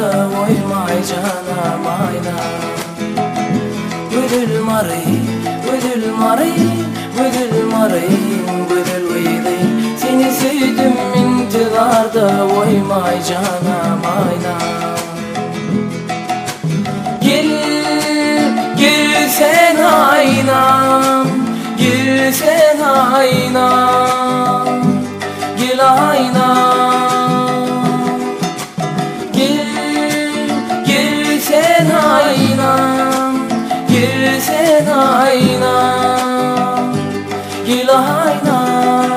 tezlarda oymay canam ayna. Gülül marayı, gülül marayı, gülül marayı, gülül uydu. Seni sevdim intizarda oymay canam ayna. Gel, gel sen aynam, gel sen aynam, gel aynam. Gel, gel sen aynam, gel sen aynam, gel aynam,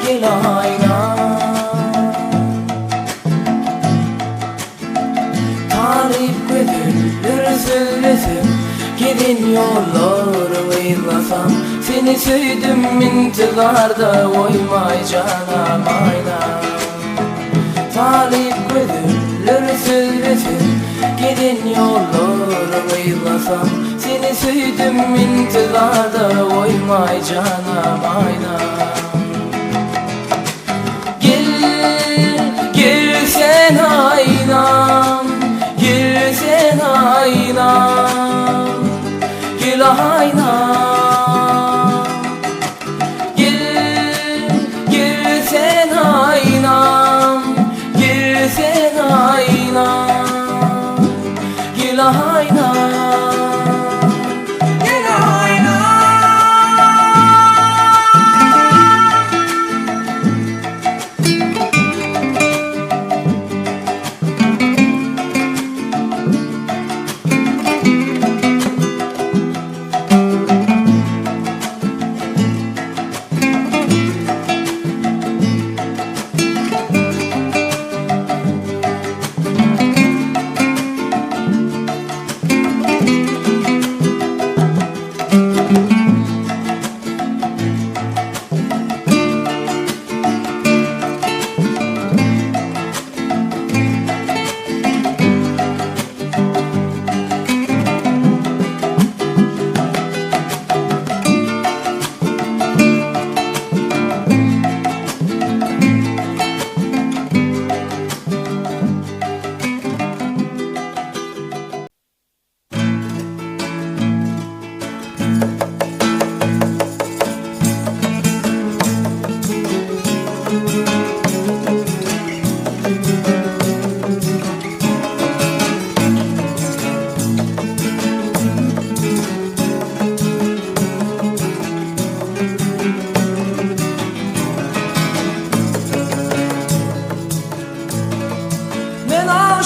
gel aynam. Talip gönüller söylesin, gidin yolları eylasam. Seni sevdim intizarda oymay canam ayna. Talip gönüller söylesin, gidin yolları eylasam. Seni sevdim intizarda oymay canam ayna. Gel, gel sen aynam, gel sen aynam, gel aynam. Gel, gel sen aynam, gel sen aynam, gel aynam, gel aynam.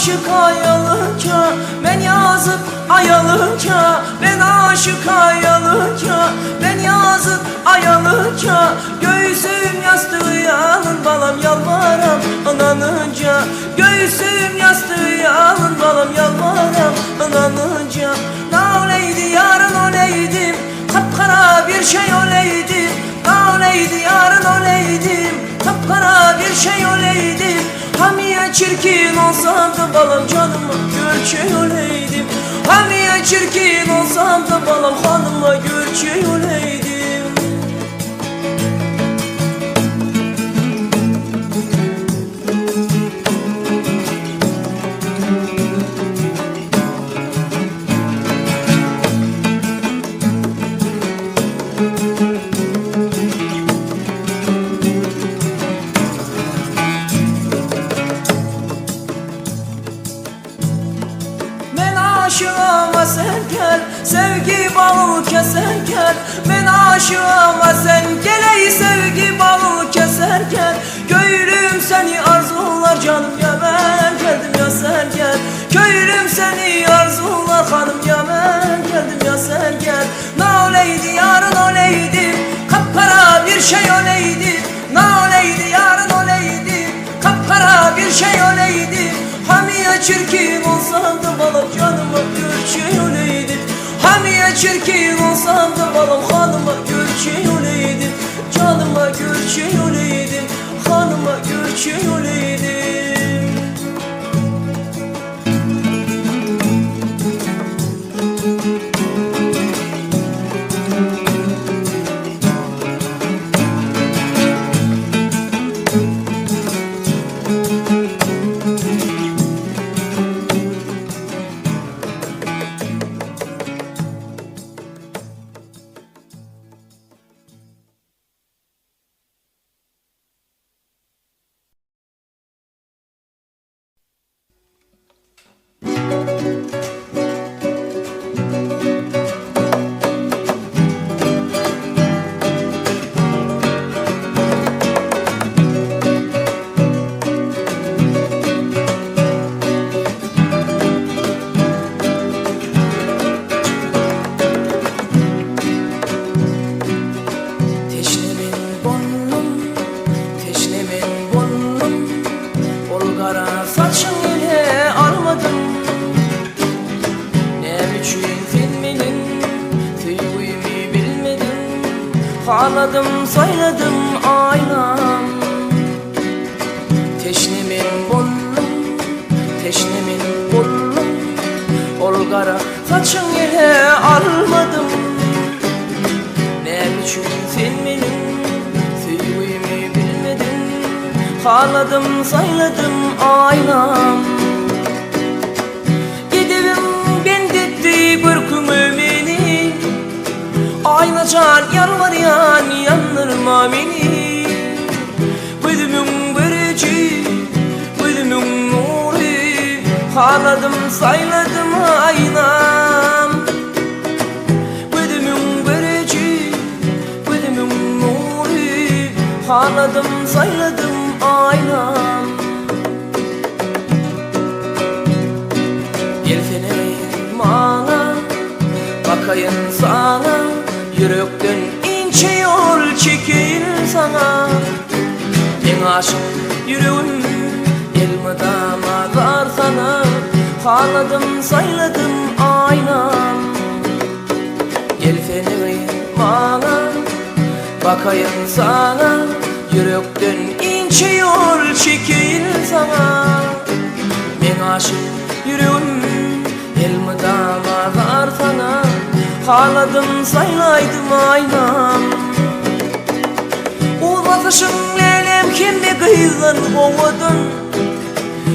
Aşık ayalınca, ben yazıp ayalınca, ben aşık ayalınca, ben yazıp ayalınca, göğsüm yastığı yalın balam yalvaram ananınca, göğsüm yastığı yalın balam yalvaram ananınca. Ne oleydi yarın oleydim, kapkara bir şey oleydim, ne oleydi yarın oleydim, kapkara bir şey oleydim. Hamiye çirkin olsam da balam canıma görçey oleydim, hamiye çirkin olsam da balam hanıma görçey oleydim. Aşığıma sen gel, sevgi bağı keser gel. Ben aşığıma sen gel, ey sevgi bağı keser gel. Köylüm seni arzular canım ya, ben geldim ya sen gel. Köylüm seni arzular hanım ya, ben geldim ya sen gel. Ne oleydi yarın oleydi, kapkara bir şey oleydi. Ne oleydi yarın oleydi, kapkara bir şey oleydi. Hamiye çirkin olsam da balam canıma görçey oleydim, hamiye çirkin olsam da balam hanıma görçey oleydim, canıma görçey oleydim, hanıma görçey oleydim. Haladım sayladım aynam. Teşnemin bollum, teşnemin bollum. Ol kara saçın ele almadım. Ne biçim sen benim sevgimi bilmedin. Haladım sayladım aynam. Gidivim ben detti görkümü beni. Aynacan yalvaryan yandırma beni. Gözümün göreci, gözümün nuru. Haladım sayladım aynam. Gözümün göreci, gözümün nuru. Haladım sayladım aynam. Gelsene bana, bakayım sana. Yürekten ince yol çekeyim sana. En aşık yüreğim elmadama dar sana. Haladım sayladım aynam. Gel feneri bana, bakayım sana. Yürekten ince yol çekeyim sana. En aşık yüreğim elmadama dar sana. Haladım saylaydım aynam. O bakışın leylem kendi kıyılan ovadın.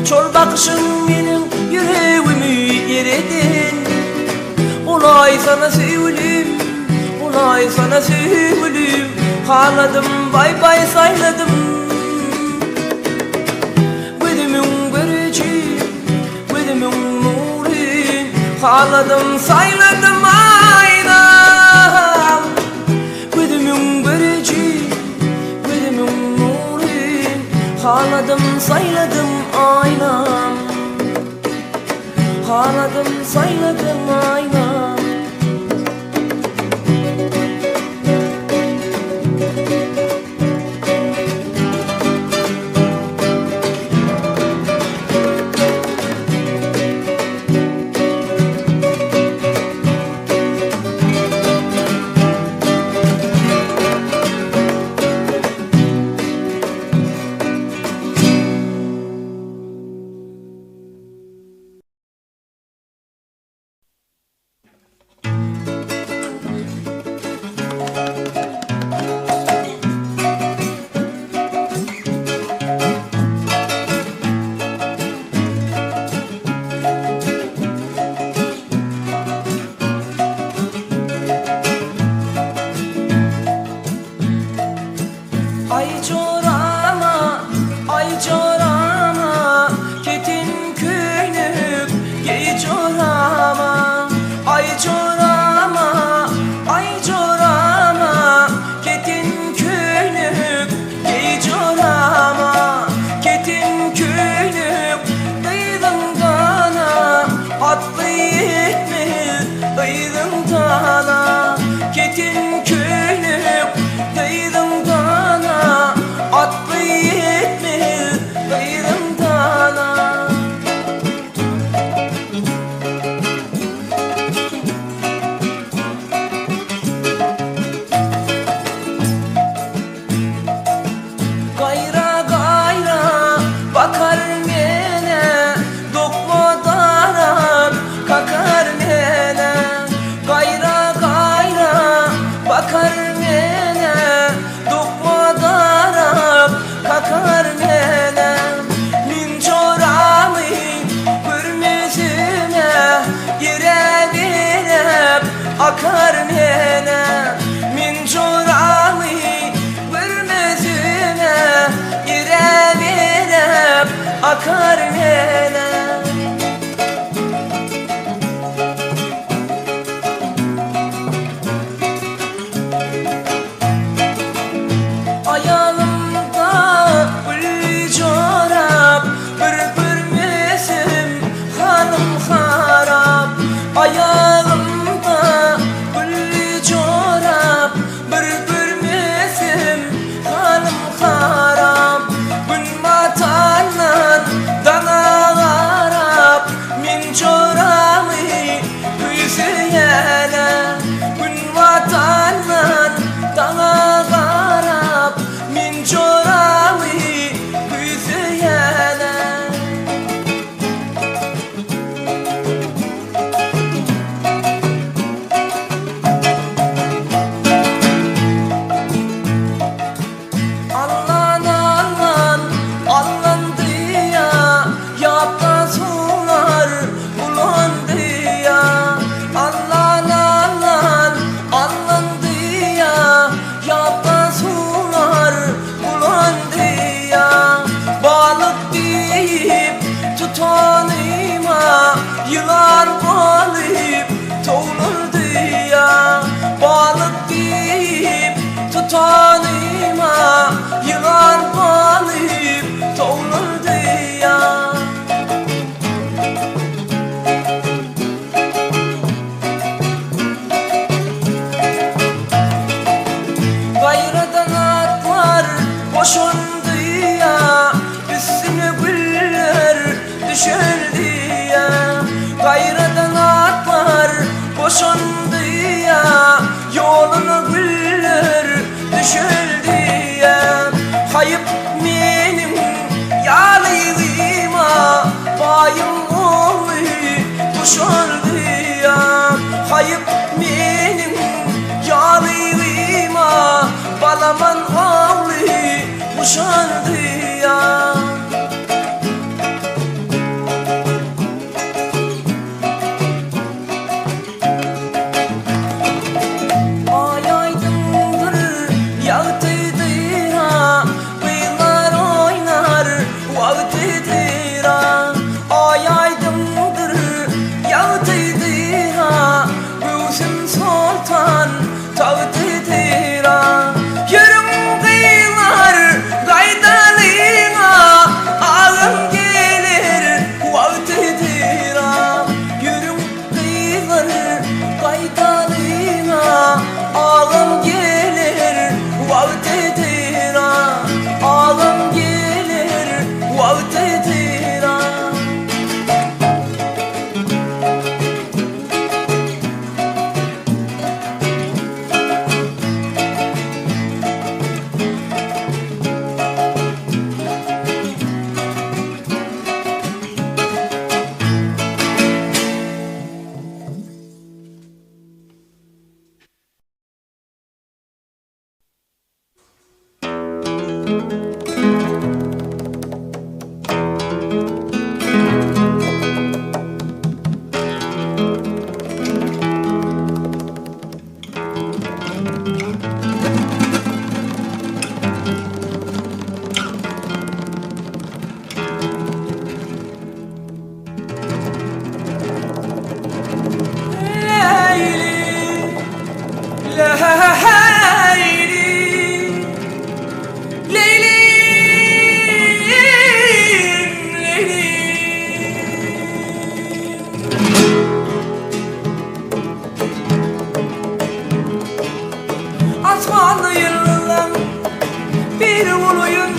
Çol bakışın benim yüreğimi eridin. Olay sana sevgilim, olay sana sevgilim. Haladım bay bay sayladım. Gözümün göreci, gözümün nuru. Haladım sayladım aynam. Gözümün göreci, gözümün nuru. Haladım sayladım aynam. Haladım sayladım aynam. düşerdi ya. Gayrıdan atlar boşandı ya. Yoluna güller düşerdi ya. Hayıp benim yalıyıma, bayım oğlu boşandı ya. Hayıp benim yalıyıma, balaman oğlu boşandı ya. Ay aydındır yağdıdır ha, kıyılar oynar vaktidir ha. Ay aydındır yağdıdır ha, Gülsüm Sultan tağtıdır ha. Yürüm kıyılar gaydalına, ağam gelir vaktidir ha. Yürüm kıyılar gaydalına, ağam gelir vaktidir ha. Ağam gelir vaktidir ha. Asmanlı yıllan bir uluyun,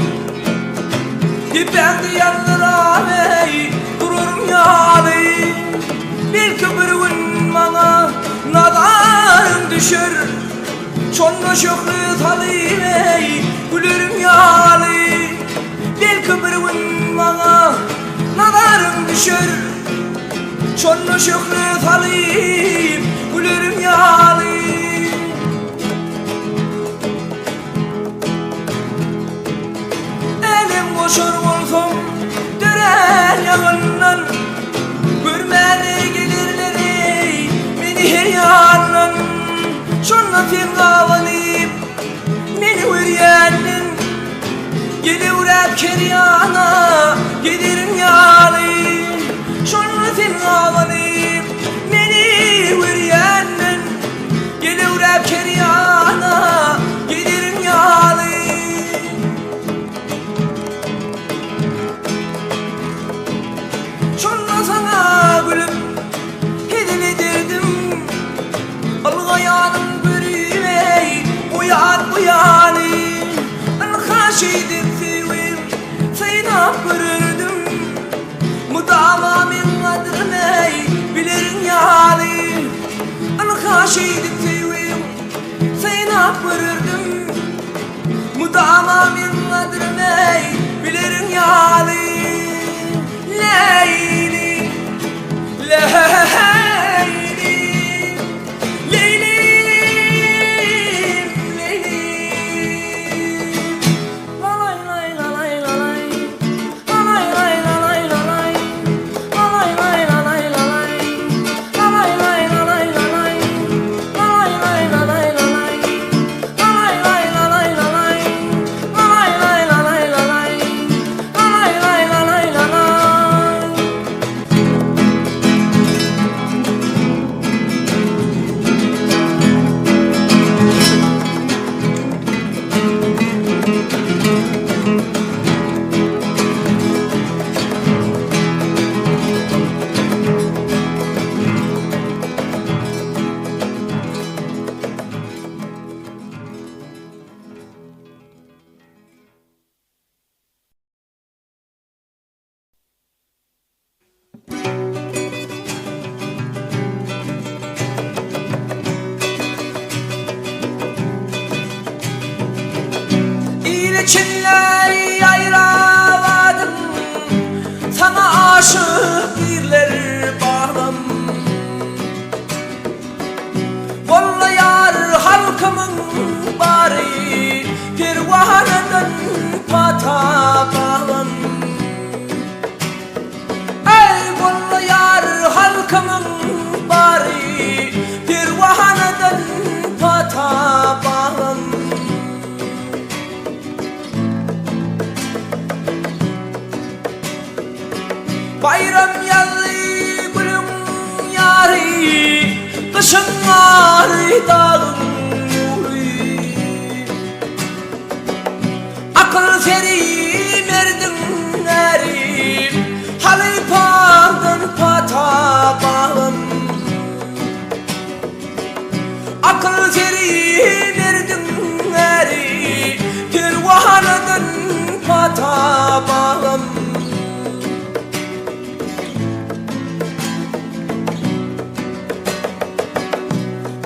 ben de yanlara dururum yâlı. Bir köpürün bana nadan düşür, çonlu şöhrü talim gülürüm yâlı. Bir köpürün bana nadan düşür, çonlu şöhrü talim gülürüm yâlı. Elim koşur olsam döner yanından, görmeli gelirleri beni her yandan. Şunla firgavanıp beni vuryanın, gelivrep keryana giderim yâlı. Şunla firgavanıp beni vuryanın, gelivrep keryana giderim yâlı. Şunla sana gülüm hediledirdim, algayanım görüvey uyan uyanı. Anhaşidim sevim sayına görürdüm, mudama min adrını bilirin yâlı. Anhaşidim sevim sayına görürdüm, mudama min adrını bilirin yâlı. Leyli, leyli, leylim, leylim. La lay lay la lay la lay, la lay lay la lay la lay, la lay lay la lay la lay, la lay lay la lay la lay, la lay lay la lay la lay, la lay lay la lay la lay, la lay lay la lay la lay, la lay lay la lay la lay. içinler yayravadım, sana aşık birler bağlam. Vallahi yar halkımın bari pervaneden pata bağlam. Ey vallahi yar halkımın bari pervaneden pata bağlam. Bayram yallı gülüm yari, kışın var dağın nuri. Akıl feri merdin eri, halı pardın pata bağım. Akıl feri merdin eri, pervaneden pata bağım.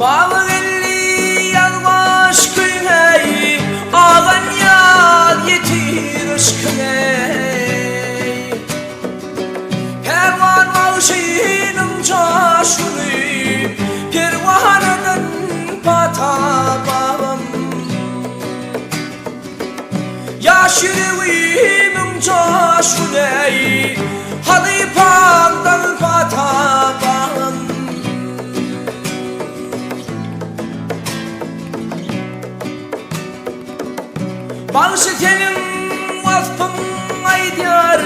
Bağlı elli yalvaş köyey, ağan yal yetir ışkıney. Pervan mavşinin çaşını, pervaneden pata bağım. Yaş yüreğimin çaşını, halı pandan pata bağım. Balşı tenin vasfın aydiyar,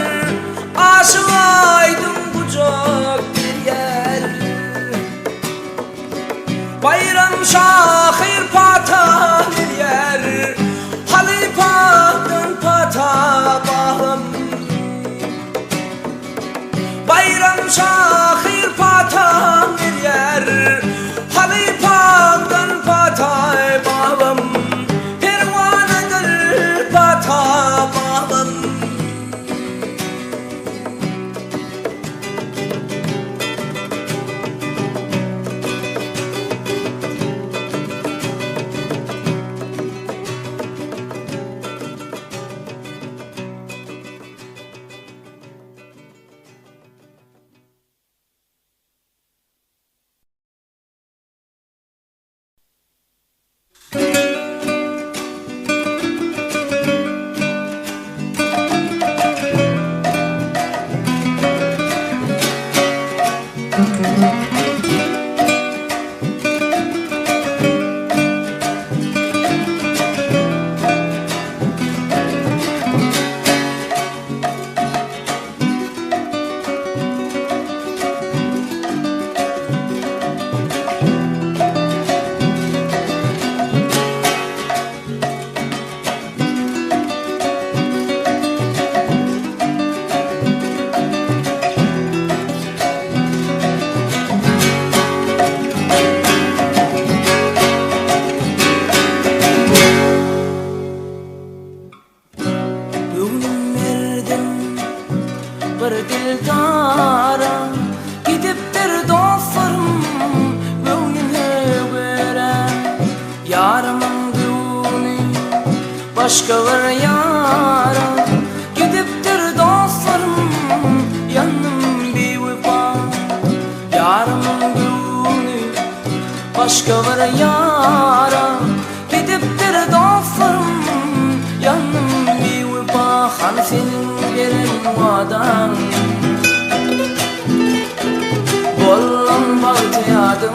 aşık aydın bucak bir yer. Bayram şahir pata bir yer, halı patın pata bağım. Bayram şahir pata bir yer, halı patın pata bağım. Bir dildara gidipdir dostlarım gönlüne göre. Yarımın gönlü başkalar yara, gidipdir dostlarım yanım bir vefa. Yarımın gönlü başkalar yara, gidipdir dostlarım yanım bir vefa. Hani senin verin vadan bollan bağıtıyadım.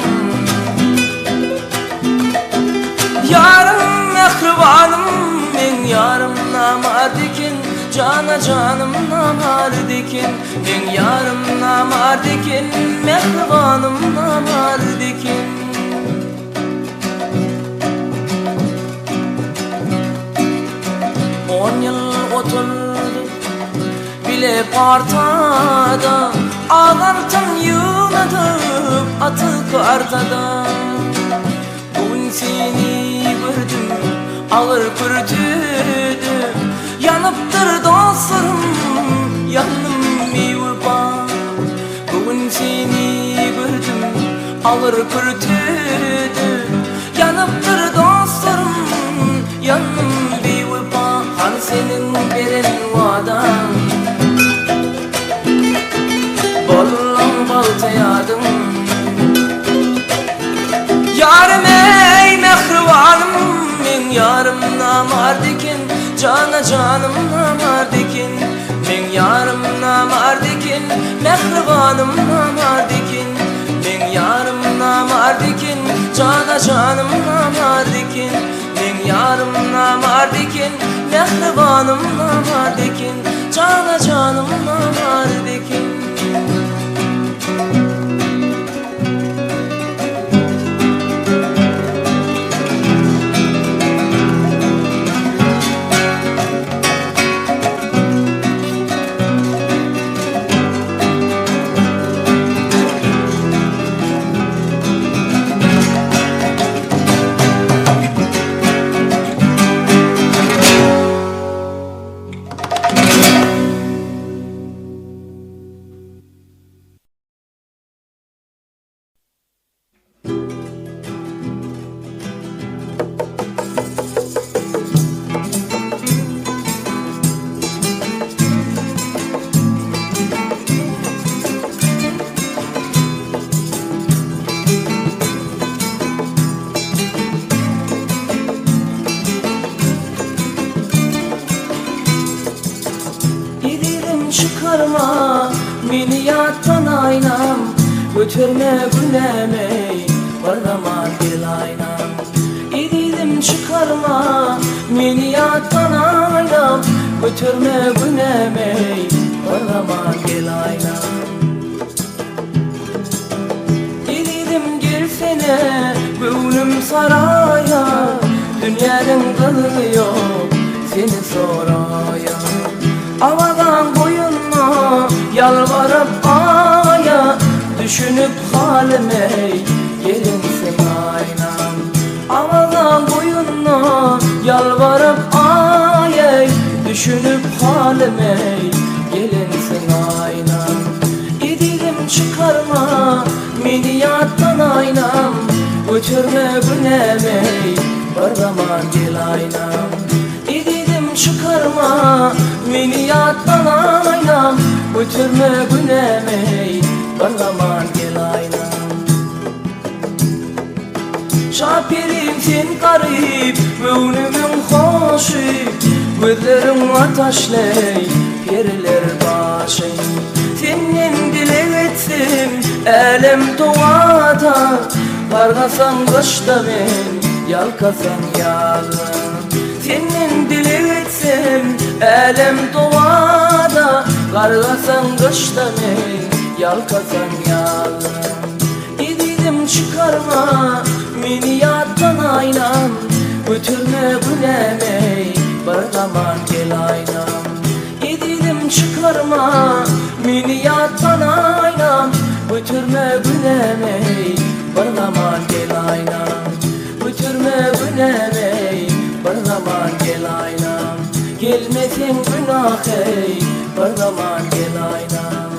Yarım mehribanım men yarım namardikin, cana canım namardikin. Men yarım namardikin, mehribanım namardikin. 10 yıl oturdu bile partada, ağlartan yığladım atık artada. Bugün seni gördüm ağır pürtüdü, yanıptır dostlarım yanım bir vefa. Bugün seni gördüm ağır pürtüdü, yanıptır dostlarım yanım bir vefa. Hani senin birin vadan. Bollan baltayadım yarım ey mehribanım, men yarım namardikin, cana canım namardikin, men yarım namardikin, mehribanım namardikin, men yarım namardikin, cana canım namardikin, men yarım namardikin, mehribanım namardikin, cana canım namardikin. Çıkarma beni yattan aynam, götürme gülemey barlama gel aynam. İdilim çıkarma beni yattan aynam, götürme gülemey barlama gel aynam. İdilim gelsene gönlüm saraya, dünyanın kılıyor seni soraya. Avadan boyunma yalvarıp aya, düşünüp halime gelinsin aynam. Avadan boyunma yalvarıp aya, düşünüp halime gelinsin aynam. İdilim çıkarma beni yattan aynam, götürme gülemey barlama gel aynam. İdilim çıkarma beni yattan aynam, götürme gülemey barlama gel aynam. Şapirim sen garip, gönlümün hoşu, gözlerim ateşley, periler başı. Senin dilevetsim elem doğada, kargasan kışta ben, yalkasan yazın. Senin dilevetsim elem doğada, kargasan kışta ben, yalkasan yazın. İdilim çıkarma beni yattan aynam, götürme gülemey barlama gel aynam. İdilim çıkarma beni yattan aynam, götürme gülemey barlama gel aynam. Götürme gülemey barlama gel aynam. Gelmesin günah ey barlama gel aynam.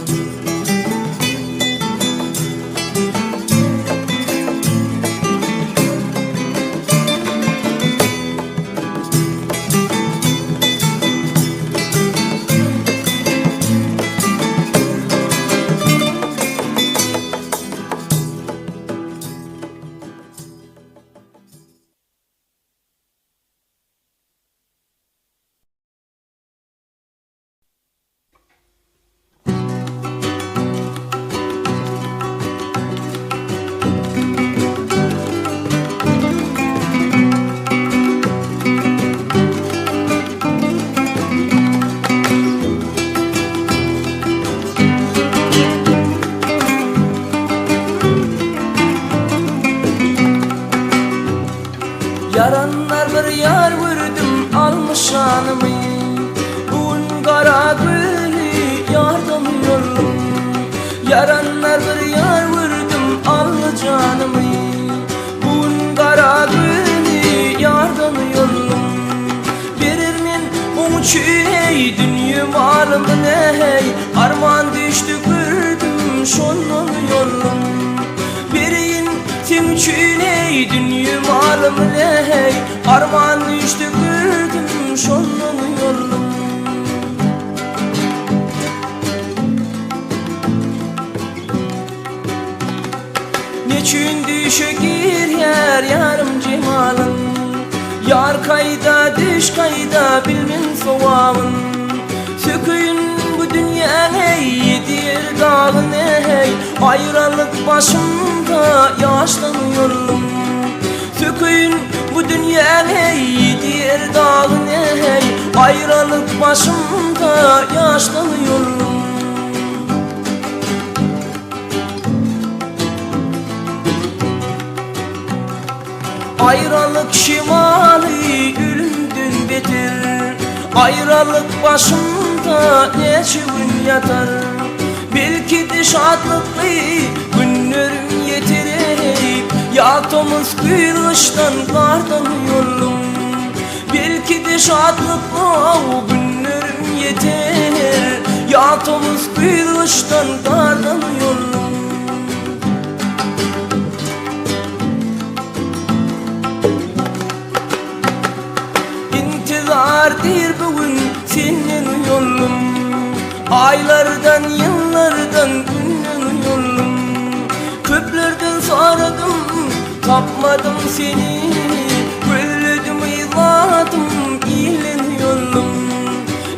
Yaranlar bir yar vurdum almış şanımı, bugün kara gülü yardım yollum. Yaranlar bir yar vurdum almış canımı, bugün kara gülü yardım yollum. Verir men onun için hey dünya malımı ne hey, arman düştü gördüm şonun yollum. Verin sen için hey dünya malımı ne hey, arman düştü gördüm şonun yollum. Neçün düşe giryer yarım cemalın. Yar kayda düş kayda bilmin sovavın. Sökün bu dünya hey yedir dağın hey. Ayrılık başımda yaşlanıyorum. Sökün bu dünya hey yedir dağın hey. Ayrılık başımda yaşlanıyorum. Ayrılık şimali ölümdün beter. Ayrılık başımda neçe gün yatar. Belki de şadlıklı günlerim yetirip yatımız kıyıştan kardan yollum. Belki de şadlıklı günlerim yeter. Yatımız kıyıştan kardan yollum. İntizardır bugün senin yolum. Aylardan yıllardan günden yolum. Köplerden saradım tapmadım seni. Gülledim yıladım iyilen yolum.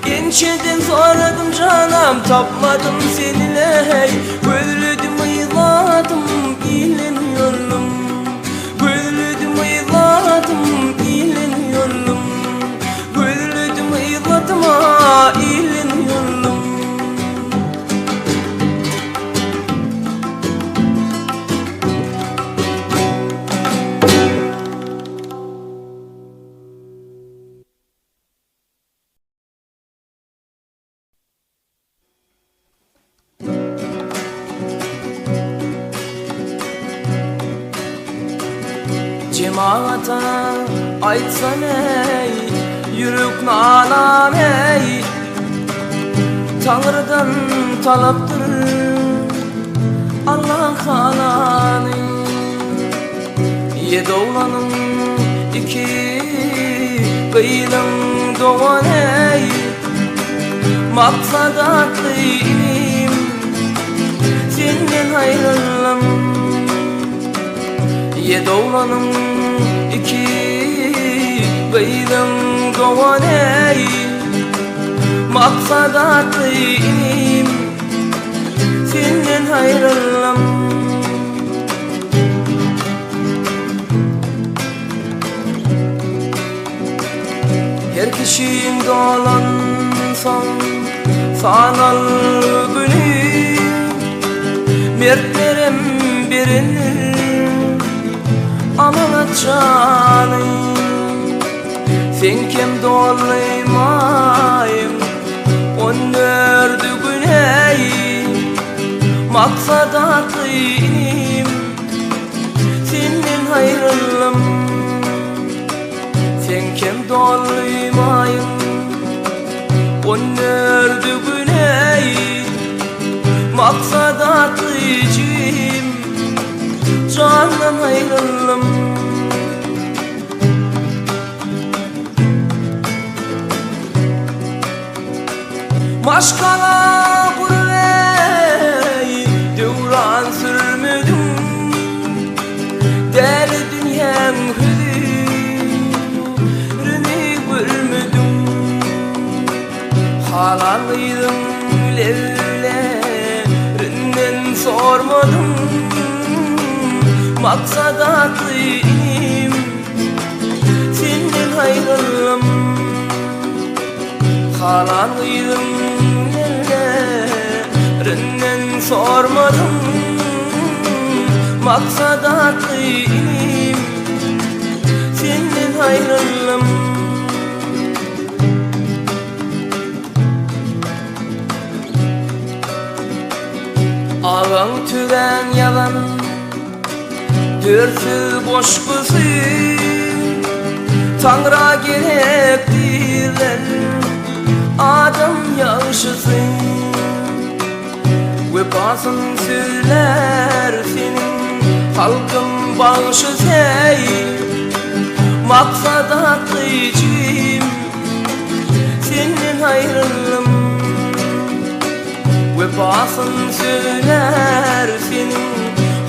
Gençeden saradım canım tapmadım seni ley. Gülledim yıladım iyilen yolum. Gülledim yıladım iyilen yolum. Yıladıma ilin yolum. Cemaata aytsan ey yürük nalam ey. Tanrı'dan talaptır Allah halanı. Yedi oğlanın iki kıylım doğan ey. Maksadatlı ilim senden ayrılım. Yedi oğlanın iki kıylım doğan ey. Maksadatlı ilim senden ayrılım. Her kişinin dolansan sanal günü. Mertlerim birini amalat canım. Sen kim dolaymayım on dördü güney. Maksadatlı ilim senden ayrılım. Sen kim dolaymayım on dördü güney. Maksadatlı icim candan ayrılım. Maşkala burvey devran sürmüdüm. Deli dünyam hüzürünü görmüdüm. Halalıydım levlerinden sormadım. Maksadatlı ilim senden ayrılım. Halalıydım yerlerinden sormadım. Maksadatlı ilim senden ayrılım. Ağan türen yalan dörsü boş kızı. Tanrı'a gerektirler adam yağışısın. Vefasın söyler senin halkın bağışı hey. Maksadatlı icim senden ayrılım. Vefasın söyler senin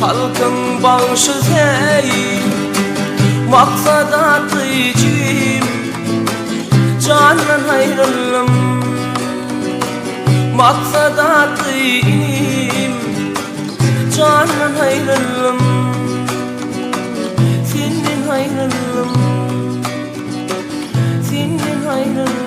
halkın bağışız hey maksat atlayıcım canın ayrılım maksat atlayım canın ayrılım senin ayrılım senin ayrılım.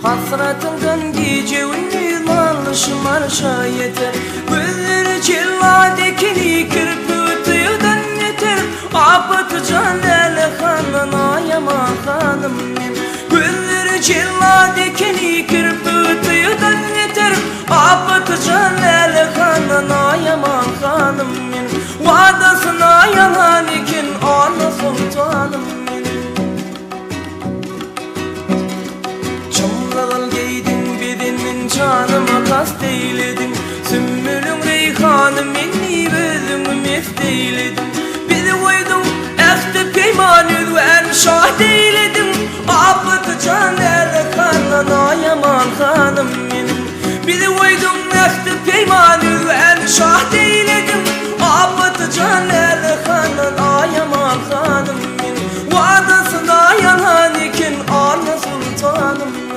Hasratından gecenin alışmarşa yeter Gözleri çilladekini kirpütüyden yeter Apatı canele hanına yaman hanım Gözleri çilladekini kirpütüyden yeter Apatı canele hanına yaman hanım Vadasına yalan ikin ana sultanım Çamral giydin bedinin canıma kast eyledin Sümbülün reyhanı minni bezüm mefteyledin Bizi koydum ehti peymanı ve şah deyledin Apıtı canele kanına yaman hanım benim Bizi koydum ehti peymanı ve şah deyledin Apıtı canele kanına yaman hanım benim Vadasına yalan ikin ana sultanım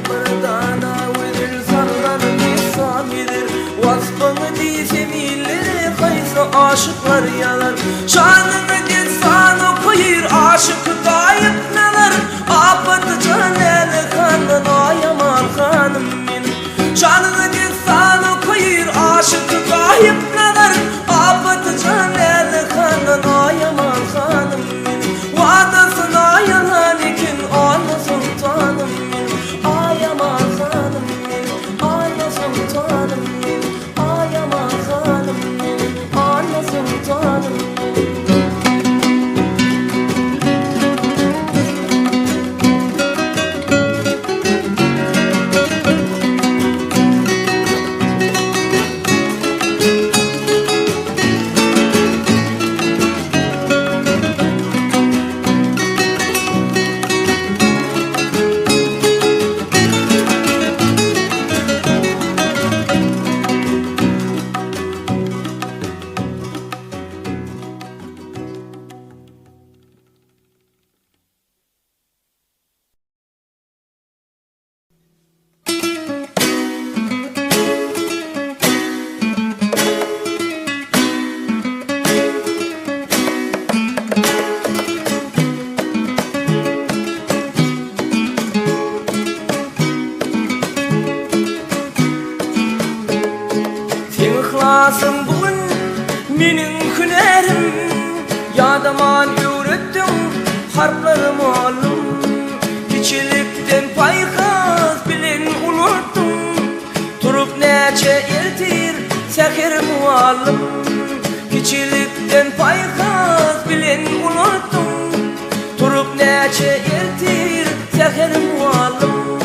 Bardana verir sarlar misamidir Vasfını diysem illere kaysa aşıklar yalar Şanını destanı koyur aşık kayıp neler Apatı canele kanına yaman hanım benim Şanını destanı koyur aşık kayıp neler Apatı canele kanına yaman hanım benim Vadasına yalan ikin ana sultanım Sen bugün menin hünerim Yadaman öğrettin harplarım oğlum Keçilikten paykas bilen unuttum Turup neçe ertir seherim oğlum Keçilikten paykas bilen unuttum Turup neçe ertir seherim oğlum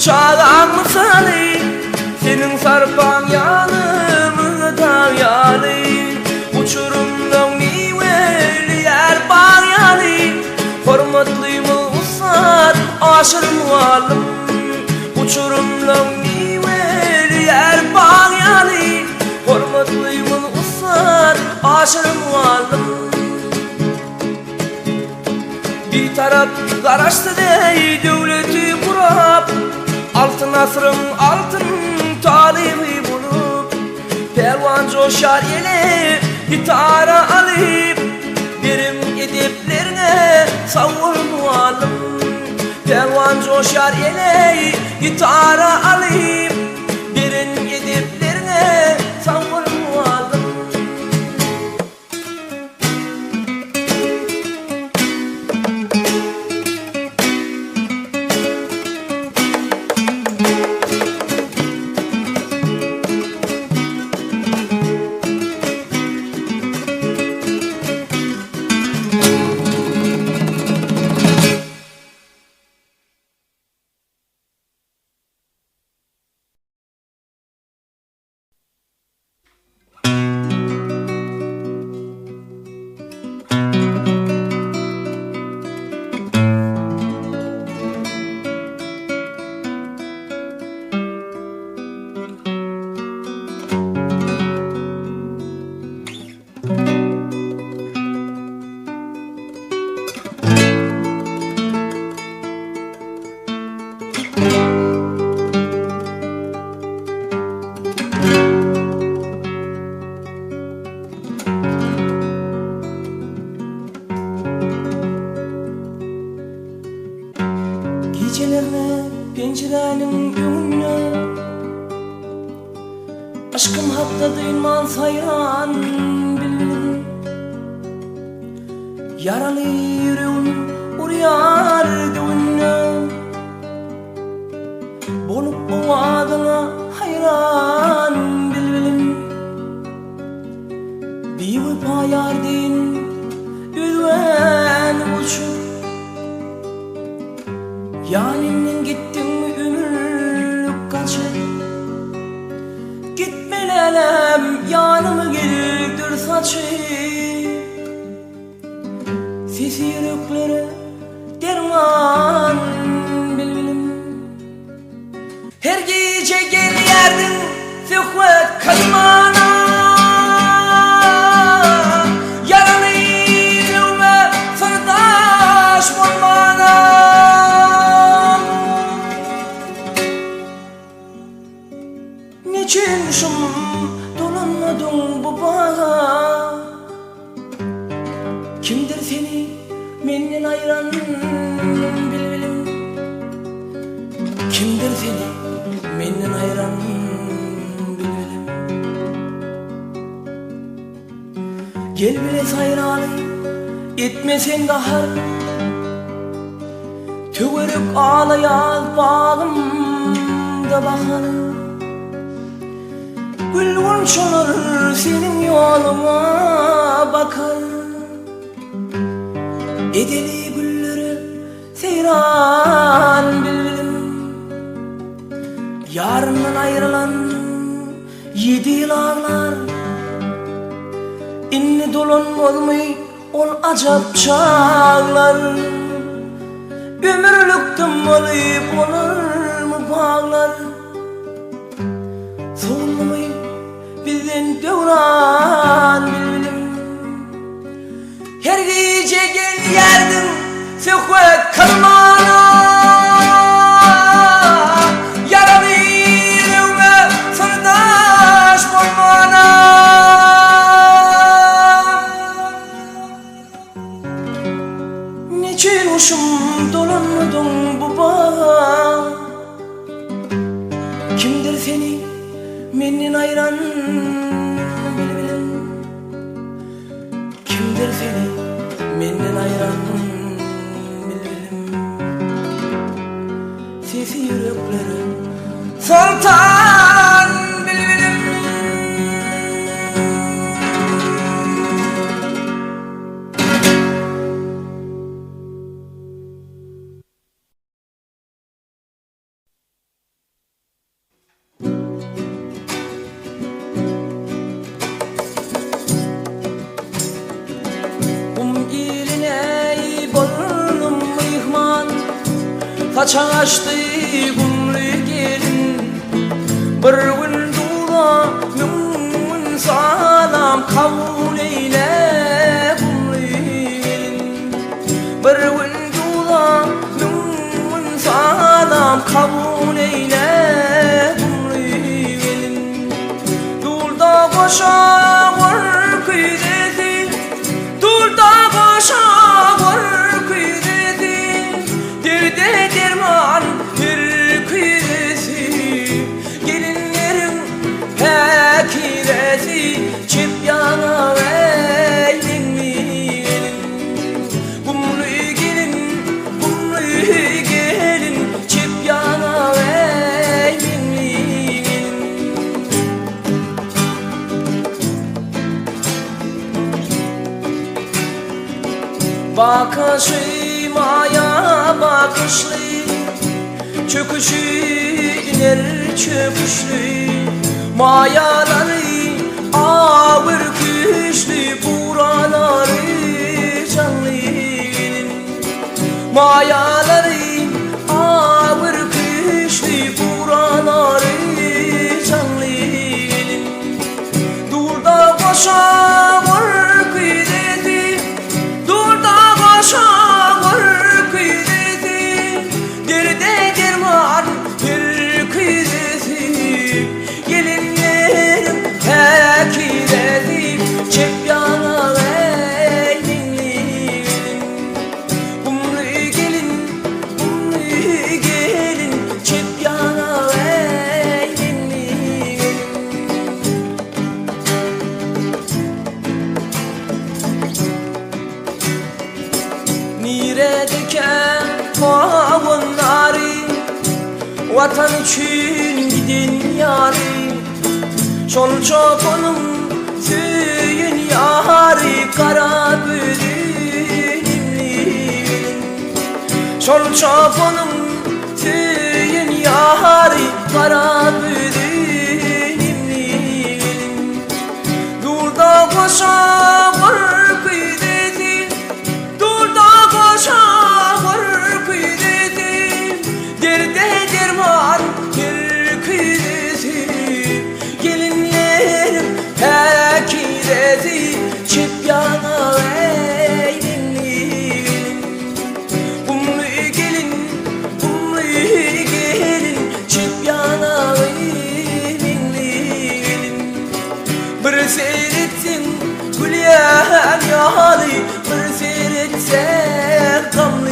Çağdan misali senin sarpan yanımı da yali Uçurumdan niveli yer bağ yali Hormatlıyımı usat aşırım valım Uçurumdan niveli yer bağ yali Hormatlıyımı usat aşırım valım Bir taraf garaştı dey devleti kurap Altın asrın altın talibi bulup Pervan coşar ele Gitara alıp birim ediplerine savurmalım. Pervan coşar eley gitara alıp birin ediplerine savurmalım. Gecelerine pencerenin önüne aşkım hakta duymaz hayran bildim. Yaralı yüreğim uruyar düğününe bolup bu adına hayran bildim. Bir vıpa yardın üdven uçur. Yanimden gittin mi ömürlük kaçır. Gitmelelem yanıma geldir saçı. Sesi yüreklere derman bilbilim. Her gece gel yerdin söhbet kaymana. Yaralı yüreğime sırdaş bulmana. Niçin dolanmadın bu bağa? Kimdir seni menden ayıran bilbilim. Kimdir seni menden ayıran bilbilim. Gel bile sayralı etmesen kahar. Tügürük ağlayar bağımda bahar. Gül unçalır senin yoluma bakar. Edeli gülleri seyran bilbilim. Yarından ayrılan 7 yıl ağlar. İnni dolan olmay ol acap çağlar. Ömürlükten olayıp olur mu bağlar. Soğulmayı bizden devran bilbilim. Her gece gel yerdin söhbet kalmana. Yaralı yüreğime sırdaş bulmana. Niçin hoşum dolanmadın bu bağ? Kimdir seni menden ayıran bilbilim. Kimdir seni menden ayıran bilbilim. Sesi yürekleri sultan bilbilim. Saçan açtı gümrü gelin. Bir gün dula mümin salam kabul eyle gümrü gelin. Bir gün dula mümin salam kabul eyle gümrü gelin. Dulda koşa var kıydı Bakışım aya bakışlı, çöküşü iner çöküşlü, mayaları ağır güçlü, buraları canlı gelin. Mayaları ağır güçlü, buraları canlı gelin. Dur da başa var kıydeti, dur da başa var kıydeti, derde derman bir kıydeti. Gelinlerim tekideti, çek yana eynini. Umru gelin, umru gelin, çek yana eynini. Nire diken kavunları, vatan için gidin yari. Şol çobanın tüyün yari, kara bülünümlü. Şol çobanın tüyün yari, kara bülünümlü. Dur da koşa var kıydeti, dur da koşa var kıydeti, derde derman bir kıydeti. Gelinlerim tekideti, çip yana eynini. Umru gelin, umru gelin, çip yana eynini. Bir seyrettin gülyen yalı, bir seyretsen gamlı